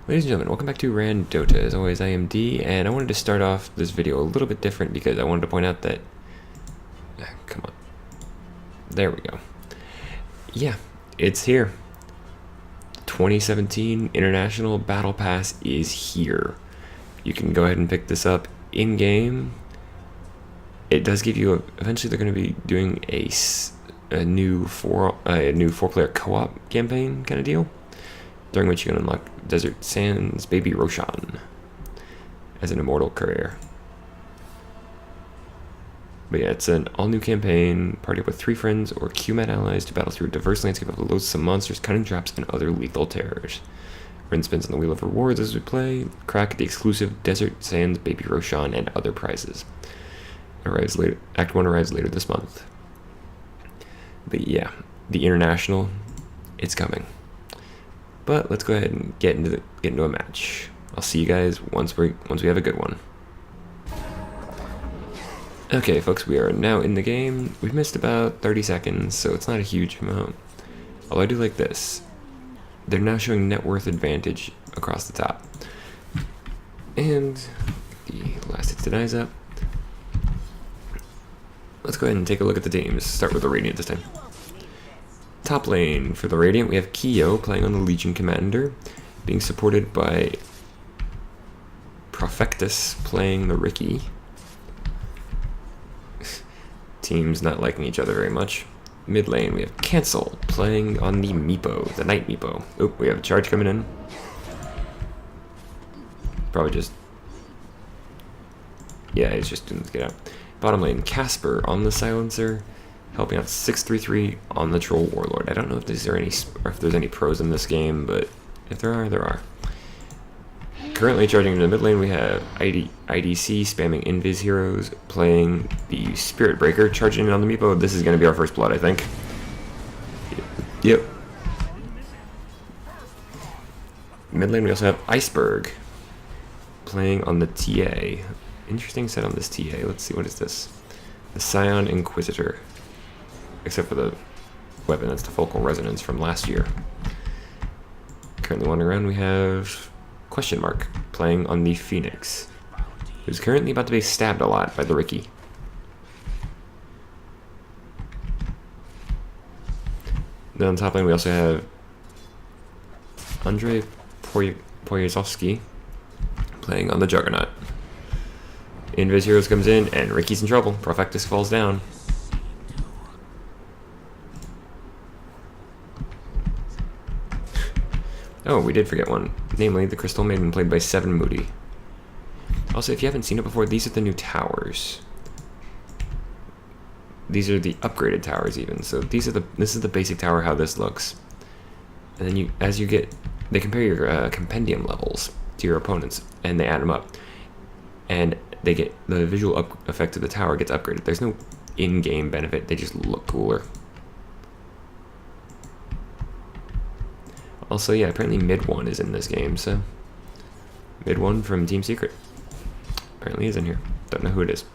Ladies and gentlemen, welcome back to RanDOTA. As always, I am D, and I wanted to start off this video a little bit different because I wanted to point out that... come on. There we go. Yeah, it's here. 2017 International Battle Pass is here. You can go ahead and pick this up in-game. It does give you eventually they're going to be doing a new four-player co-op campaign kind of deal, during which you can unlock Desert Sands Baby Roshan as an immortal courier. But yeah, it's an all-new campaign. Party up with 3 friends or QMAT allies to battle through a diverse landscape of loathsome monsters, cunning traps, and other lethal terrors. Rin spins on the wheel of rewards as we play. Crack the exclusive Desert Sands Baby Roshan and other prizes. Arrives later. Act 1 arrives later this month. But yeah, the International, it's coming. But let's go ahead and get into a match. I'll see you guys once we have a good one. Okay, folks, we are now in the game. We've missed about 30 seconds, so it's not a huge amount. Although I do like this. They're now showing net worth advantage across the top. And the last hits denies up. Let's go ahead and take a look at the teams. Start with the Radiant this time. Top lane for the Radiant, we have Kyo playing on the Legion Commander, being supported by Profectus playing the Riki. Teams not liking each other very much. Mid lane, we have Cancel playing on the Meepo, the Night Meepo. Oh, we have a charge coming in. Probably just... yeah, he's just doing to get out. Bottom lane, Casper on the Silencer, helping out 633 on the Troll Warlord. I don't know if there's any pros in this game, but if there are, there are. Currently charging into the mid lane, we have IDC spamming Invis heroes, playing the Spirit Breaker, charging in on the Meepo. This is going to be our first blood, I think. Yep. Mid lane, we also have Iceberg playing on the TA. Interesting set on this TA. Let's see, what is this? The Scion Inquisitor. Except for the weapon, that's the Focal Resonance from last year. Currently wandering around, we have Question Mark playing on the Phoenix, who's currently about to be stabbed a lot by the Riki. Then on top lane, we also have Andrei Poyazovsky playing on the Juggernaut. Invis Heroes comes in, and Riki's in trouble. Profectus falls down. Oh, we did forget one. Namely, the Crystal Maiden played by Seven Moody. Also, if you haven't seen it before, these are the new towers. These are the upgraded towers even. So this is the basic tower, how this looks. And then they compare your compendium levels to your opponents, and they add them up. And they get the visual effect of the tower gets upgraded. There's no in-game benefit, they just look cooler. Also, yeah, apparently Mid 1 is in this game, so Mid 1 from Team Secret apparently is in here. Don't know who it is.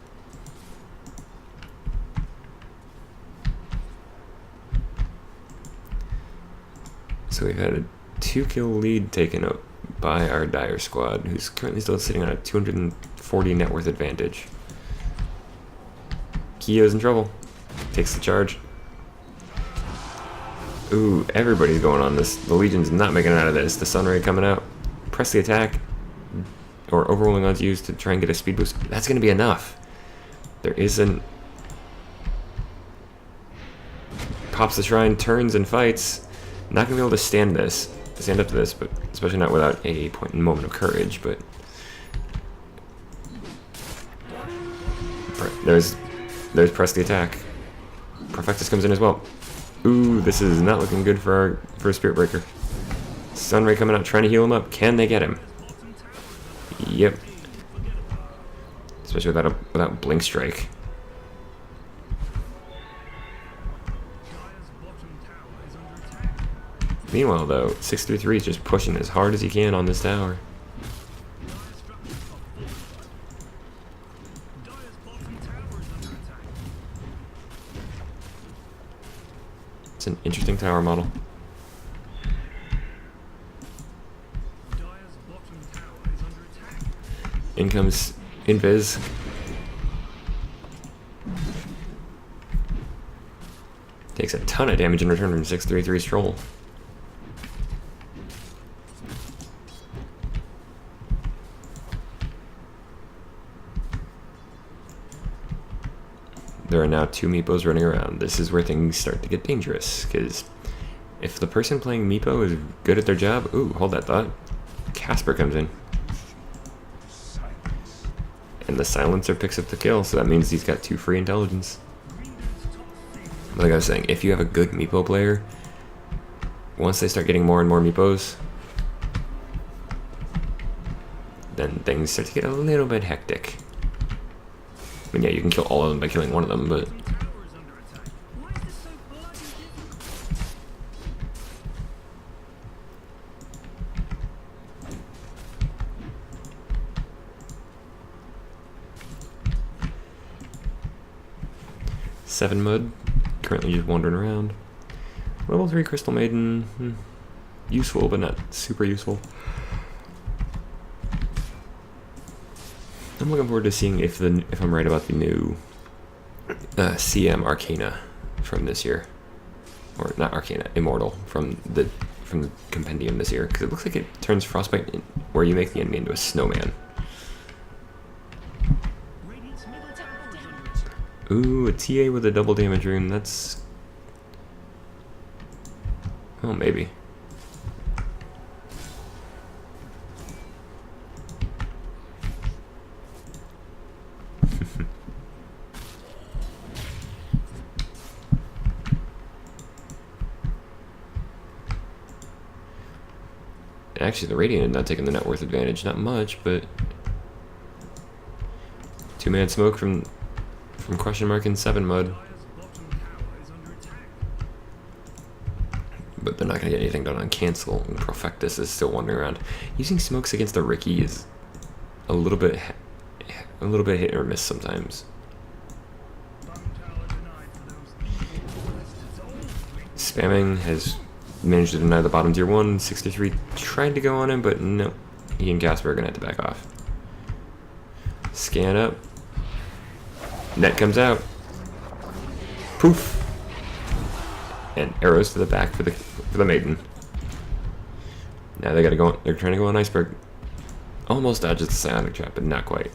So we've had a 2-kill lead taken up by our Dire squad, who's currently still sitting on a 240 net worth advantage. Kyo's in trouble. Takes the charge. Ooh, everybody's going on this. The Legion's not making it out of this. The Sunray coming out. Press the attack. Or overwhelming odds used to try and get a speed boost. That's going to be enough. There isn't... pops the shrine, turns and fights. Not going to be able to stand up to this, but especially not without a moment of courage, but... There's press the attack. Profectus comes in as well. Ooh, this is not looking good for a Spirit Breaker. Sunray coming out, trying to heal him up. Can they get him? Yep. Especially without Blink Strike. Meanwhile, though, 633 is just pushing as hard as he can on this tower. It's an interesting tower model. In comes Invis. Takes a ton of damage in return from 633 Stroll. There are now 2 Meepos running around. This is where things start to get dangerous, because if the person playing Meepo is good at their job... Ooh, hold that thought. Casper comes in. And the Silencer picks up the kill, so that means he's got 2 free intelligence. Like I was saying, if you have a good Meepo player, once they start getting more and more Meepos, then things start to get a little bit hectic. I mean, yeah, you can kill all of them by killing one of them, but... Seven Mud, currently just wandering around. Level 3 Crystal Maiden, useful but not super useful. I'm looking forward to seeing if I'm right about the new CM Arcana from this year, or not Arcana, Immortal from the compendium this year, because it looks like it turns Frostbite where you make the enemy into a snowman. Ooh, a TA with a double damage rune. That's... oh, maybe. Actually, the Radiant is not taking the net worth advantage. Not much, but... 2-man smoke from question mark and 7 Mud. But they're not going to get anything done on cancel, and Profectus is still wandering around. Using smokes against the Ricky is a little bit hit or miss sometimes. Spamming has managed to deny the bottom tier 1. 63 tried to go on him, but no. He and Casper are going to have to back off. Scan up. Net comes out. Poof. And arrows to the back for the Maiden. Now they gotta go on, they're trying to go on Iceberg. Almost dodges the Psionic Trap, but not quite.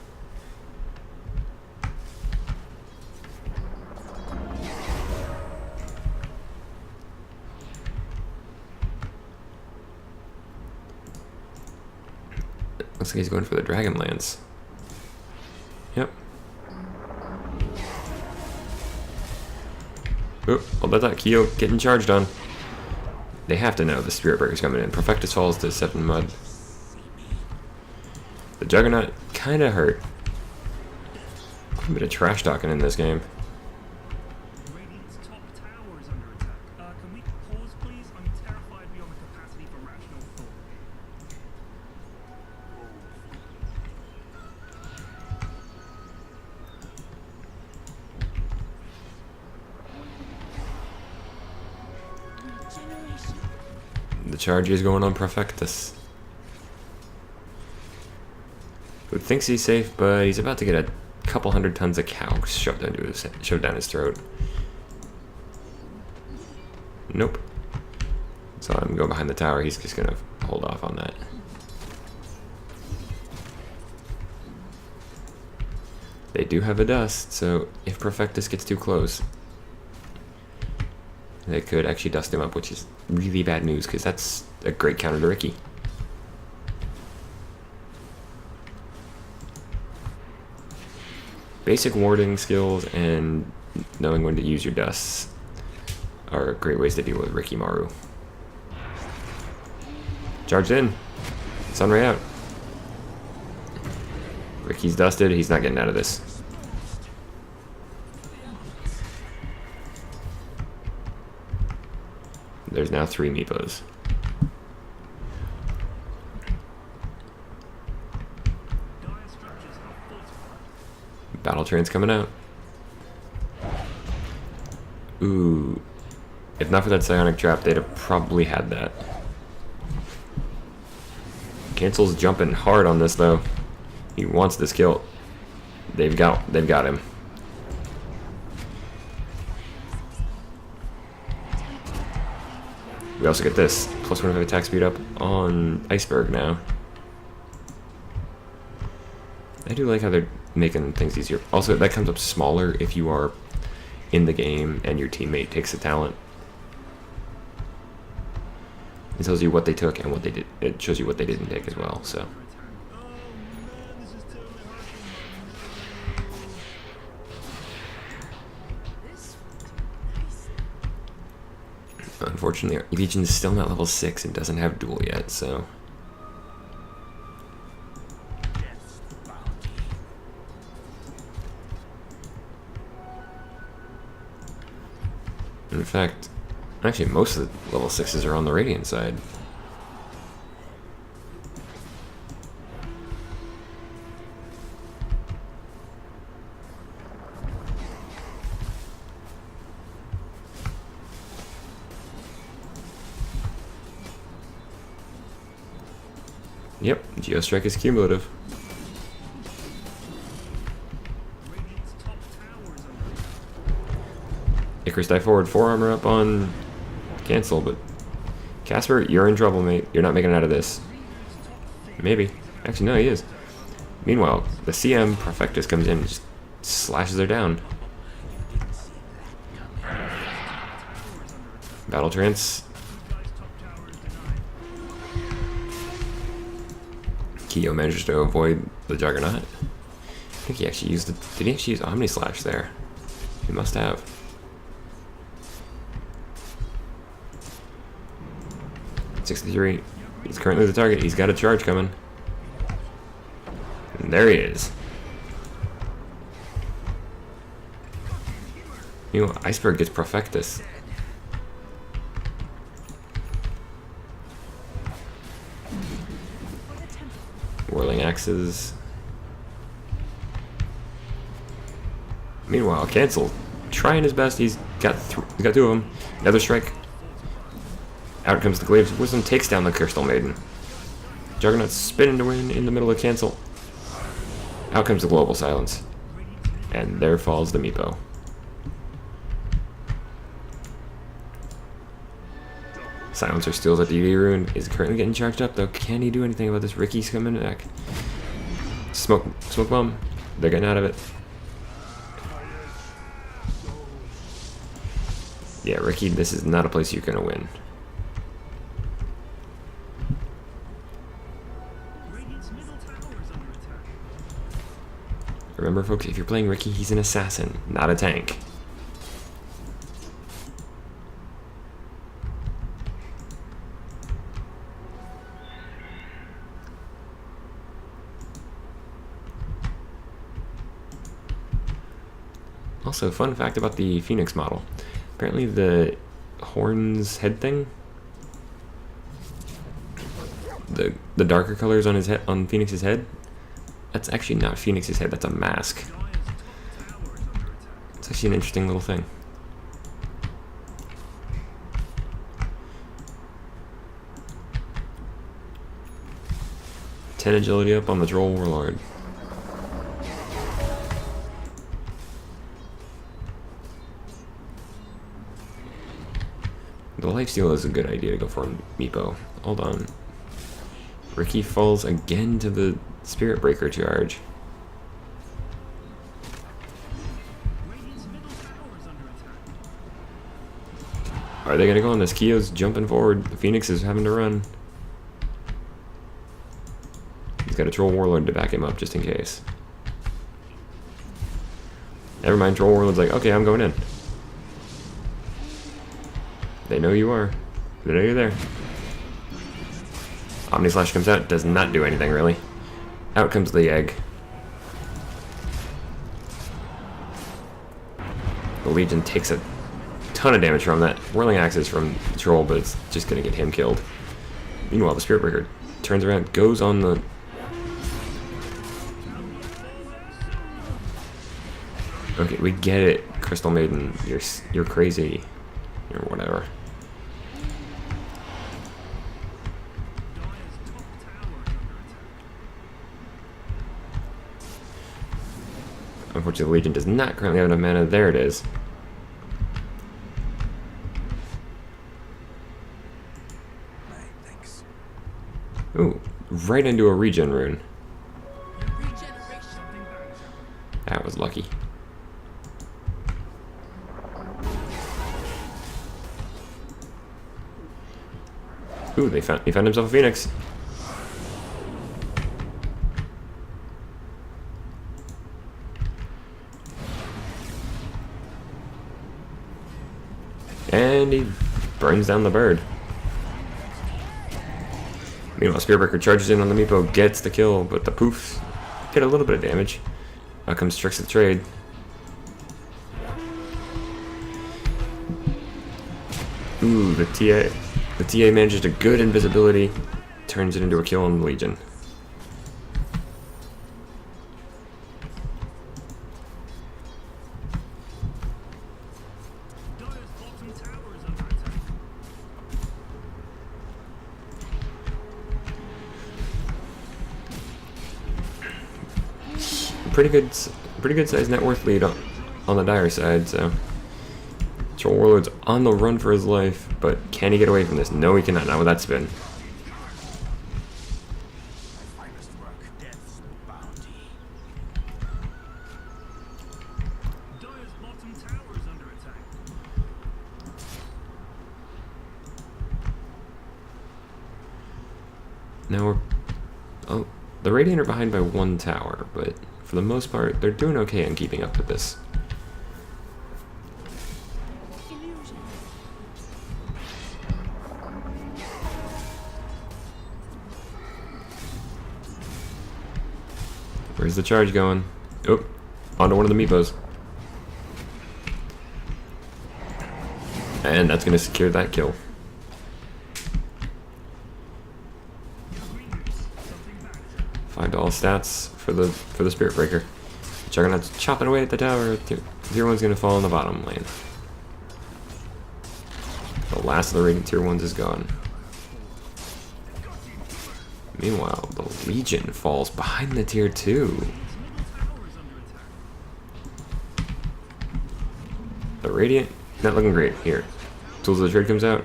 Looks like he's going for the Dragonlance. Yep. Oh, well, that's not Kyo getting charged on. They have to know the Spirit Breaker's coming in. Profectus falls to 7 Mud. The Juggernaut kind of hurt. A bit of trash talking in this game. The charge is going on Profectus, who thinks he's safe, but he's about to get a couple 100 tons of cow shoved down his throat. Nope. So I'm going behind the tower. He's just gonna hold off on that. They do have a dust, so if Profectus gets too close, they could actually dust him up, which is really bad news, because that's a great counter to Ricky. Basic warding skills and knowing when to use your dusts are great ways to deal with Ricky Maru. Charged in. Sunray out. Ricky's dusted. He's not getting out of this. There's now 3 Meepos. Battle train's coming out. Ooh. If not for that Psionic Trap, they'd have probably had that. Cancel's jumping hard on this, though. He wants this kill. They've got him. We also get this +1 of attack speed up on Iceberg now. I do like how they're making things easier. Also, that comes up smaller if you are in the game and your teammate takes a talent. It tells you what they took and what they did. It shows you what they didn't take as well. So. Unfortunately, Legion's still not level 6 and doesn't have duel yet, so. In fact, actually most of the level 6s are on the Radiant side. Yep, Geostrike is cumulative. Icarus die forward, 4 armor up on cancel, but Casper, you're in trouble, mate. You're not making it out of this. Maybe. Actually, no, he is. Meanwhile, the CM Perfectus comes in and just slashes her down. Battle Trance. Kyo manages to avoid the Juggernaut. I think he actually used the... Did he actually use Omni Slash there? He must have. .63. He's currently the target. He's got a charge coming. And there he is. You know, Iceberg gets Perfectus. Whirling axes. Meanwhile, Cancel trying his best. He's got 2 of them. Another strike. Out comes the Glaive's Wisdom, takes down the Crystal Maiden. Juggernaut spinning to win in the middle of Cancel. Out comes the Global Silence. And there falls the Meepo. Silencer steals at the dairyuun, is currently getting charged up though. Can he do anything about this? Ricky's coming back. Smoke bomb. They're getting out of it. Yeah, Ricky, this is not a place you're gonna win. Remember, folks, if you're playing Ricky, he's an assassin, not a tank. Also, fun fact about the Phoenix model. Apparently the horns head thing, the darker colors on his head, on Phoenix's head, that's actually not Phoenix's head, that's a mask. It's actually an interesting little thing. Ten agility up on the Droll Warlord. The lifesteal is a good idea to go for Meepo. Hold on. Ricky falls again to the Spirit Breaker charge. Are they gonna go on this? Kyo's jumping forward. The Phoenix is having to run. He's got a Troll Warlord to back him up just in case. Never mind, Troll Warlord's like, okay, I'm going in. They know you are. They know you're there. Omni Slash comes out, does not do anything really. Out comes the egg. The Legion takes a ton of damage from that. Whirling Axes from the Troll, but it's just gonna get him killed. Meanwhile, the Spirit Breaker turns around, goes on the... Okay, we get it, Crystal Maiden. You're crazy. Or whatever. Unfortunately, the Legion does not currently have enough mana. There it is. Ooh, right into a regen rune. That was lucky. Ooh, he found himself a Phoenix. And he burns down the bird. Meanwhile, Spiritbreaker charges in on the Meepo, gets the kill, but the poofs get a little bit of damage. Out comes Tricks of Trade. Ooh, the TA manages to good invisibility, turns it into a kill on the Legion. Pretty good sized net worth lead on the Dire side, so Troll Warlord's on the run for his life, but can he get away from this? No, he cannot, not with that spin. Now the Radiant are behind by 1 tower, but for the most part, they're doing okay in keeping up with this. Where's the charge going? Oh, onto one of the Meepos. And that's going to secure that kill. $5 stats for the Spirit Breaker. Juggernaut's chopping away at the tower. Tier 1's going to fall in the bottom lane. The last of the Radiant Tier 1s is gone. Meanwhile, the Legion falls behind the Tier 2. The Radiant, not looking great. Here, Tools of the Trade comes out.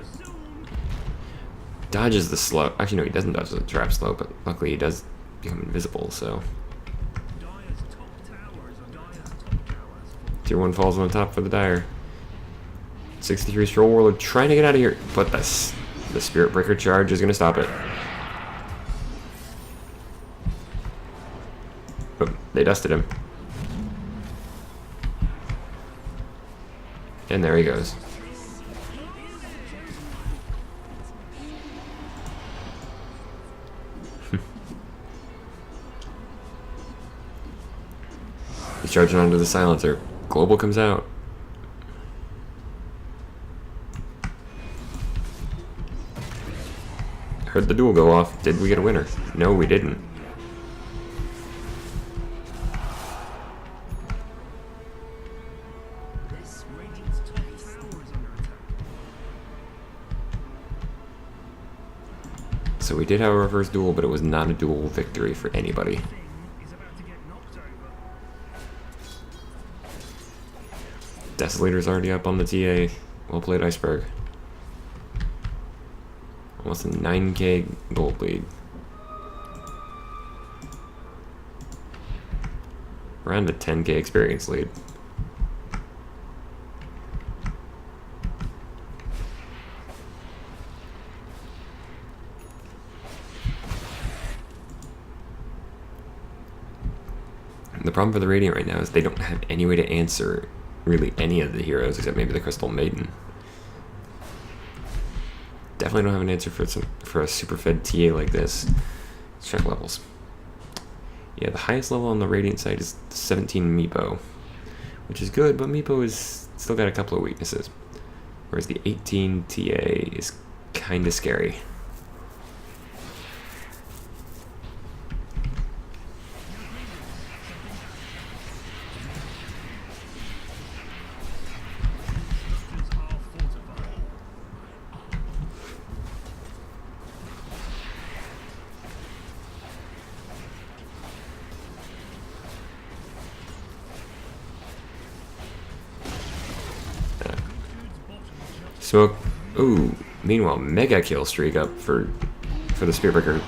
Dodges the slow. Actually, no, he doesn't dodge the trap slow, but luckily he does become invisible, so. Tier 1 falls on the top for the Dire. 63 Troll Warlord trying to get out of here, but the Spirit Breaker charge is going to stop it. But they dusted him. And there he goes. He's charging onto the silencer. Global comes out. Heard the duel go off. Did we get a winner? No, we didn't. So we did have our first duel, but it was not a duel victory for anybody. Desolator's already up on the TA. Well played, Iceberg. Almost a 9k gold lead. Around a 10k experience lead. The problem for the Radiant right now is they don't have any way to answer really any of the heroes except maybe the Crystal Maiden. Definitely don't have an answer for a super fed TA like this. Let's check levels. Yeah, the highest level on the Radiant side is 17 Meepo, which is good, but Meepo is still got a couple of weaknesses. Whereas the 18 TA is kinda scary. Smoke. Ooh. Meanwhile, mega kill streak up for the Spearbreaker.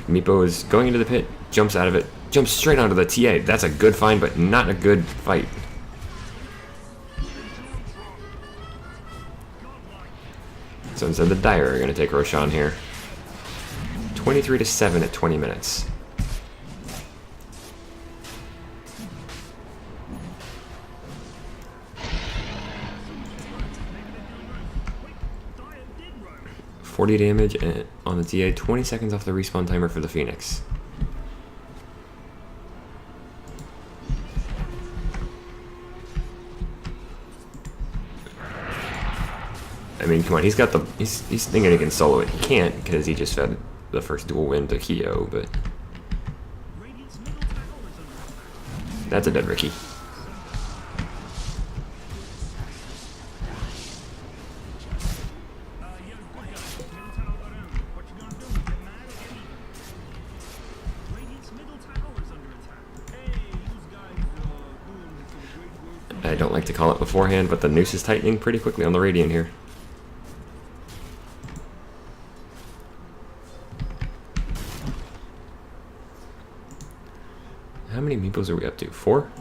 Meepo is going into the pit, jumps out of it, jumps straight onto the TA. That's a good find, but not a good fight. So instead, the Dire are going to take Roshan here. 23-7 at 20 minutes. $40 damage on the TA, 20 seconds off the respawn timer for the Phoenix. I mean, come on, he's thinking he can solo it. He can't because he just fed the first dual win to Kyo, but that's a dead Ricky. I don't like to call it beforehand, but the noose is tightening pretty quickly on the Radiant here. How many meepos are we up to? 4?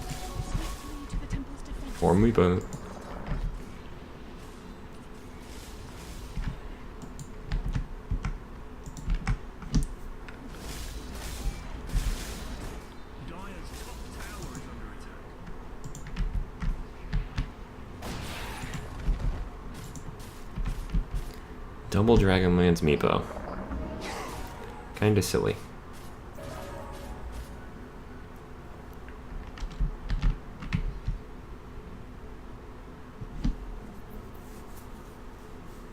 4 meepo. Double Dragonlance meepo. Kinda silly.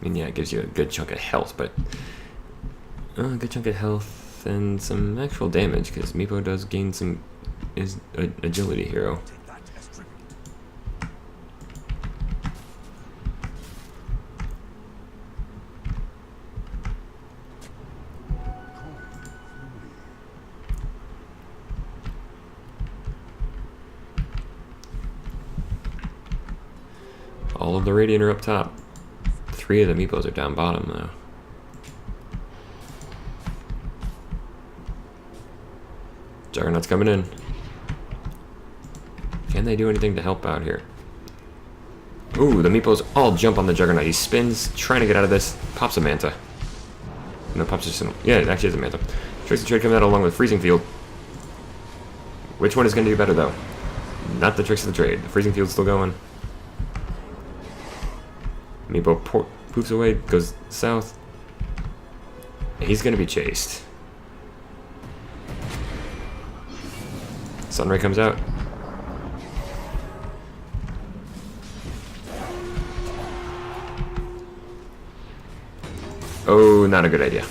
I mean, yeah, it gives you a good chunk of health, but a good chunk of health and some actual damage, because Meepo does gain some agility hero. All of the Radiant are up top. 3 of the meepos are down bottom, though. Juggernaut's coming in. Can they do anything to help out here? Ooh, the meepos all jump on the Juggernaut. He spins, trying to get out of this. Pops a Manta. No, pops just... Yeah, it actually is a Manta. Tricks and Trade coming out along with Freezing Field. Which one is going to do better, though? Not the Tricks of the Trade. The Freezing Field's still going. Meepo poofs away, goes south. He's gonna be chased. Sunray comes out. Oh, not a good idea.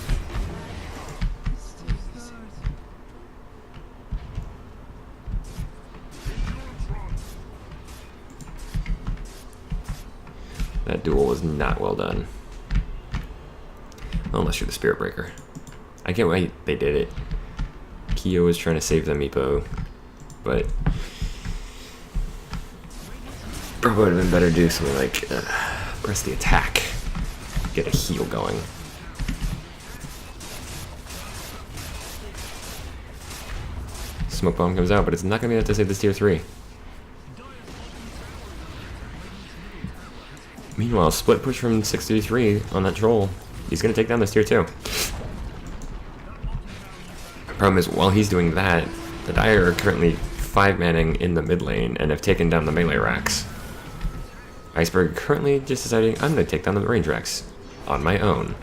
That duel was not well done. Unless you're the Spirit Breaker. I can't wait they did it. Kyo was trying to save the meepo, but probably would have been better to do something like press the attack, get a heal going. Smoke bomb comes out, but it's not gonna be enough to save this tier 3. Meanwhile, split push from 633 on that troll. He's going to take down this tier 2. The problem is, while he's doing that, the Dire are currently 5-manning in the mid lane and have taken down the melee racks. Iceberg currently just deciding, I'm going to take down the range racks on my own.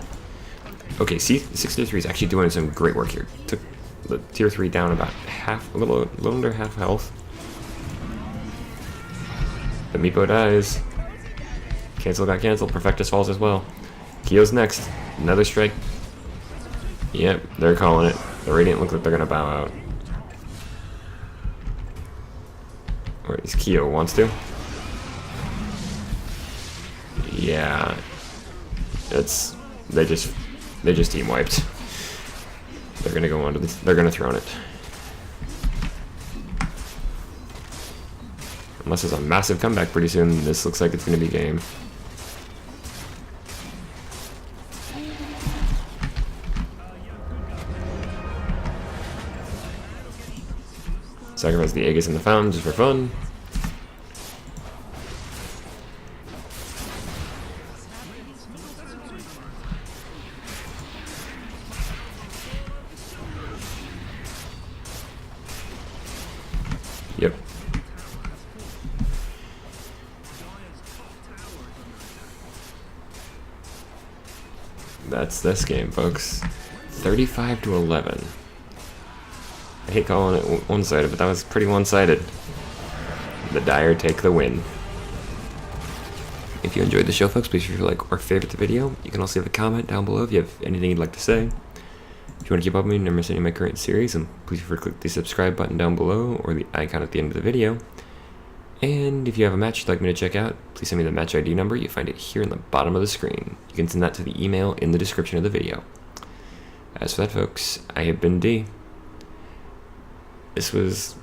Okay, see, 633 is actually doing some great work here. Took the tier 3 down about half, a little under half health. The meepo dies. Cancel got canceled. Perfectus falls as well. Kyo's next. Another strike. Yep, they're calling it. The Radiant look like they're gonna bow out. Or at least Kyo wants to. Yeah. It's they just team wiped. They're gonna go on to they're gonna throne it. Unless there's a massive comeback pretty soon, this looks like it's gonna be game. Sacrifice the Aegis in the fountain just for fun. Yep. That's this game, folks. 35-11. I hate calling it one-sided, but that was pretty one-sided. The Dire take the win. If you enjoyed the show, folks, please be sure to like or favorite the video. You can also leave a comment down below if you have anything you'd like to say. If you want to keep up with me and never miss any of my current series, then please feel free to click the subscribe button down below or the icon at the end of the video. And if you have a match you'd like me to check out, please send me the match ID number. You find it here in the bottom of the screen. You can send that to the email in the description of the video. As for that, folks, I have been D. This was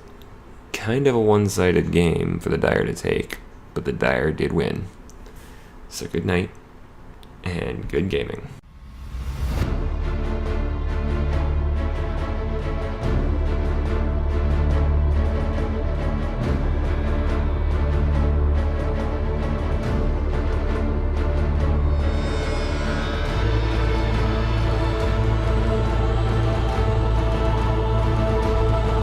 kind of a one-sided game for the Dire to take, but the Dire did win. So good night, and good gaming.